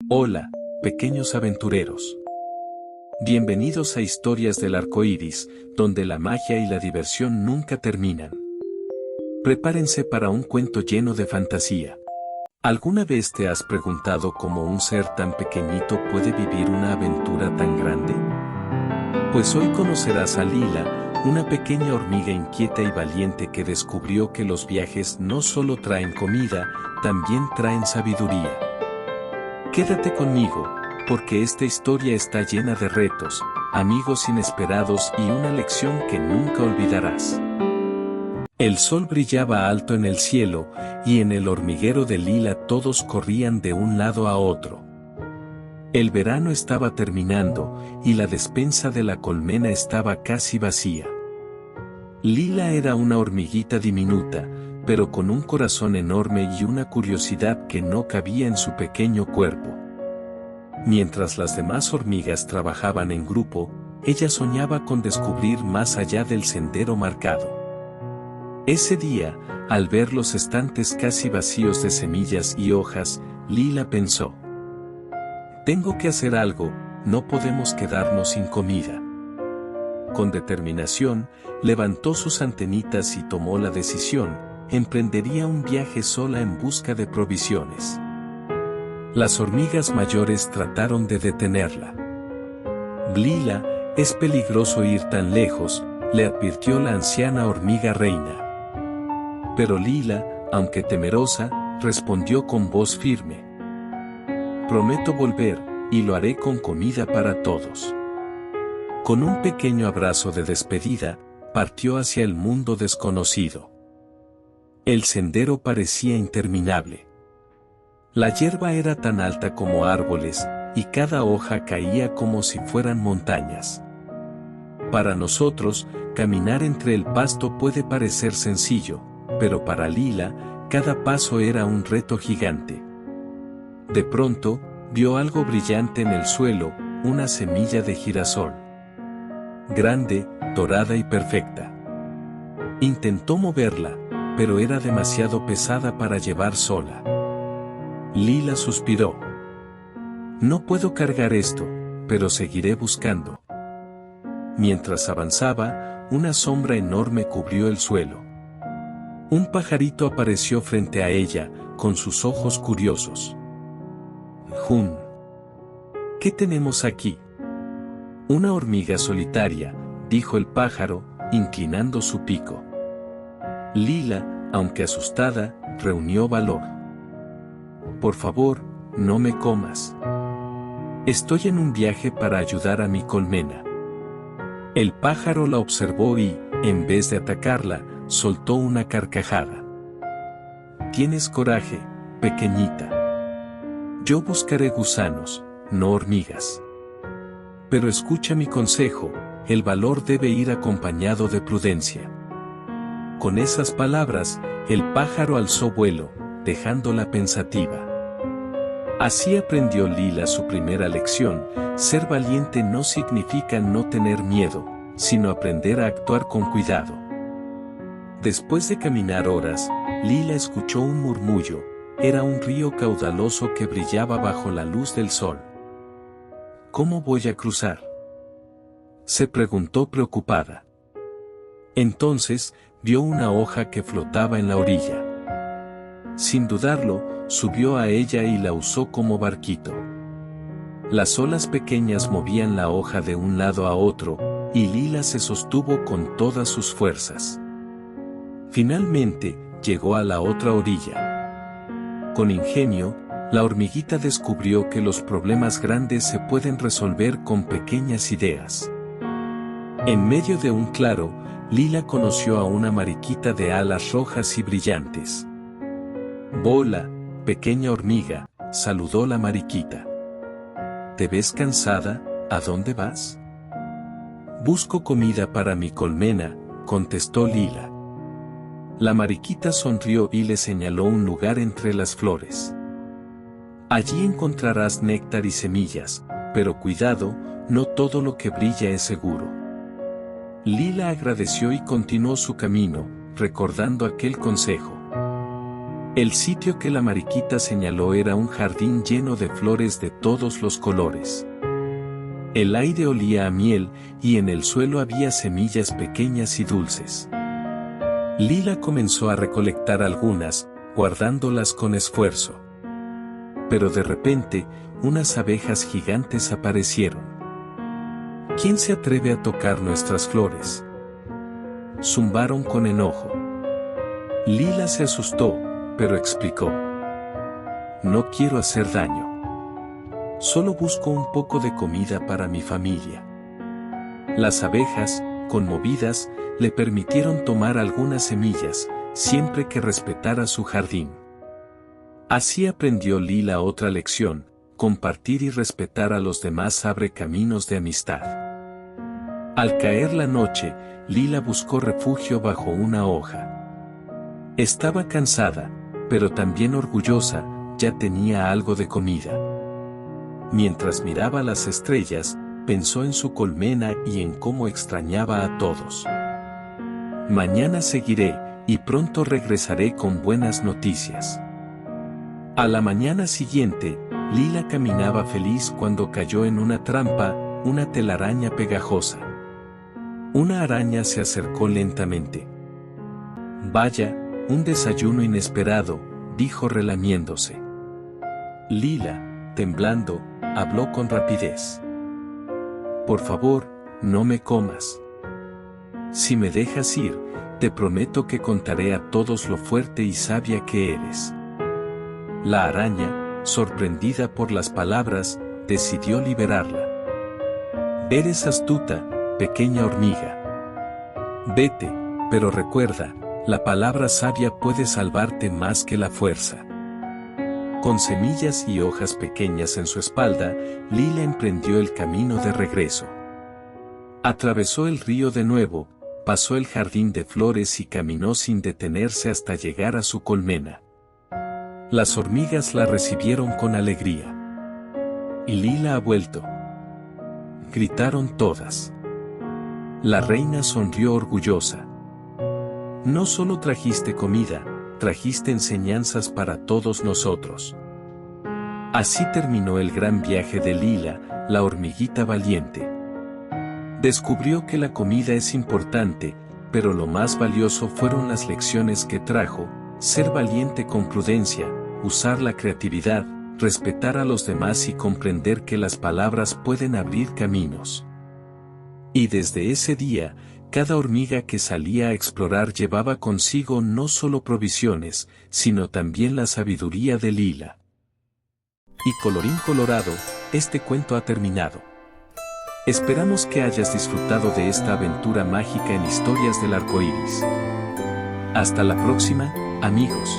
Hola, pequeños aventureros. Bienvenidos a Historias del Arcoíris, donde la magia y la diversión nunca terminan. Prepárense para un cuento lleno de fantasía. ¿Alguna vez te has preguntado cómo un ser tan pequeñito puede vivir una aventura tan grande? Pues hoy conocerás a Lila, una pequeña hormiga inquieta y valiente que descubrió que los viajes no solo traen comida, también traen sabiduría. Quédate conmigo, porque esta historia está llena de retos, amigos inesperados y una lección que nunca olvidarás. El sol brillaba alto en el cielo, y en el hormiguero de Lila todos corrían de un lado a otro. El verano estaba terminando, y la despensa de la colmena estaba casi vacía. Lila era una hormiguita diminuta, pero con un corazón enorme y una curiosidad que no cabía en su pequeño cuerpo. Mientras las demás hormigas trabajaban en grupo, ella soñaba con descubrir más allá del sendero marcado. Ese día, al ver los estantes casi vacíos de semillas y hojas, Lila pensó: «Tengo que hacer algo, no podemos quedarnos sin comida». Con determinación, levantó sus antenitas y tomó la decisión: emprendería un viaje sola en busca de provisiones. Las hormigas mayores trataron de detenerla. «Lila, es peligroso ir tan lejos», le advirtió la anciana hormiga reina. Pero Lila, aunque temerosa, respondió con voz firme: «Prometo volver, y lo haré con comida para todos». Con un pequeño abrazo de despedida, partió hacia el mundo desconocido. El sendero parecía interminable. La hierba era tan alta como árboles, y cada hoja caía como si fueran montañas. Para nosotros, caminar entre el pasto puede parecer sencillo, pero para Lila, cada paso era un reto gigante. De pronto, vio algo brillante en el suelo, una semilla de girasol. Grande, dorada y perfecta. Intentó moverla, pero era demasiado pesada para llevar sola. Lila suspiró. «No puedo cargar esto, pero seguiré buscando». Mientras avanzaba, una sombra enorme cubrió el suelo. Un pajarito apareció frente a ella, con sus ojos curiosos. «Jun, ¿qué tenemos aquí?» «Una hormiga solitaria», dijo el pájaro, inclinando su pico. Lila, aunque asustada, reunió valor. «Por favor, no me comas. Estoy en un viaje para ayudar a mi colmena». El pájaro la observó y, en vez de atacarla, soltó una carcajada. «Tienes coraje, pequeñita. Yo buscaré gusanos, no hormigas. Pero escucha mi consejo, el valor debe ir acompañado de prudencia». Con esas palabras, el pájaro alzó vuelo, dejándola pensativa. Así aprendió Lila su primera lección: ser valiente no significa no tener miedo, sino aprender a actuar con cuidado. Después de caminar horas, Lila escuchó un murmullo. Era un río caudaloso que brillaba bajo la luz del sol. «¿Cómo voy a cruzar?», se preguntó preocupada. Entonces, vio una hoja que flotaba en la orilla. Sin dudarlo, subió a ella y la usó como barquito. Las olas pequeñas movían la hoja de un lado a otro, y Lila se sostuvo con todas sus fuerzas. Finalmente, llegó a la otra orilla. Con ingenio, la hormiguita descubrió que los problemas grandes se pueden resolver con pequeñas ideas. En medio de un claro, Lila conoció a una mariquita de alas rojas y brillantes. «Hola, pequeña hormiga», saludó la mariquita. «¿Te ves cansada? ¿A dónde vas?» «Busco comida para mi colmena», contestó Lila. La mariquita sonrió y le señaló un lugar entre las flores. «Allí encontrarás néctar y semillas, pero cuidado, no todo lo que brilla es seguro». Lila agradeció y continuó su camino, recordando aquel consejo. El sitio que la mariquita señaló era un jardín lleno de flores de todos los colores. El aire olía a miel y en el suelo había semillas pequeñas y dulces. Lila comenzó a recolectar algunas, guardándolas con esfuerzo. Pero de repente, unas abejas gigantes aparecieron. ¿Quién se atreve a tocar nuestras flores?, zumbaron con enojo. Lila se asustó, pero explicó: no quiero hacer daño. Solo busco un poco de comida para mi familia. Las abejas, conmovidas, le permitieron tomar algunas semillas, siempre que respetara su jardín. Así aprendió Lila otra lección: compartir y respetar a los demás abre caminos de amistad. Al caer la noche, Lila buscó refugio bajo una hoja. Estaba cansada, pero también orgullosa, ya tenía algo de comida. Mientras miraba las estrellas, pensó en su colmena y en cómo extrañaba a todos. Mañana seguiré, y pronto regresaré con buenas noticias. A la mañana siguiente, Lila caminaba feliz cuando cayó en una trampa, una telaraña pegajosa. Una araña se acercó lentamente. Vaya, un desayuno inesperado, dijo relamiéndose. Lila, temblando, habló con rapidez. Por favor, no me comas. Si me dejas ir, te prometo que contaré a todos lo fuerte y sabia que eres. La araña, sorprendida por las palabras, decidió liberarla. Eres astuta, pequeña hormiga. Vete, pero recuerda, la palabra sabia puede salvarte más que la fuerza. Con semillas y hojas pequeñas en su espalda, Lila emprendió el camino de regreso. Atravesó el río de nuevo, pasó el jardín de flores y caminó sin detenerse hasta llegar a su colmena. Las hormigas la recibieron con alegría. Y Lila ha vuelto, gritaron todas. La reina sonrió orgullosa. No solo trajiste comida, trajiste enseñanzas para todos nosotros. Así terminó el gran viaje de Lila, la hormiguita valiente. Descubrió que la comida es importante, pero lo más valioso fueron las lecciones que trajo: ser valiente con prudencia, usar la creatividad, respetar a los demás y comprender que las palabras pueden abrir caminos. Y desde ese día, cada hormiga que salía a explorar llevaba consigo no solo provisiones, sino también la sabiduría de Lila. Y colorín colorado, este cuento ha terminado. Esperamos que hayas disfrutado de esta aventura mágica en Historias del Arcoíris. Hasta la próxima, amigos.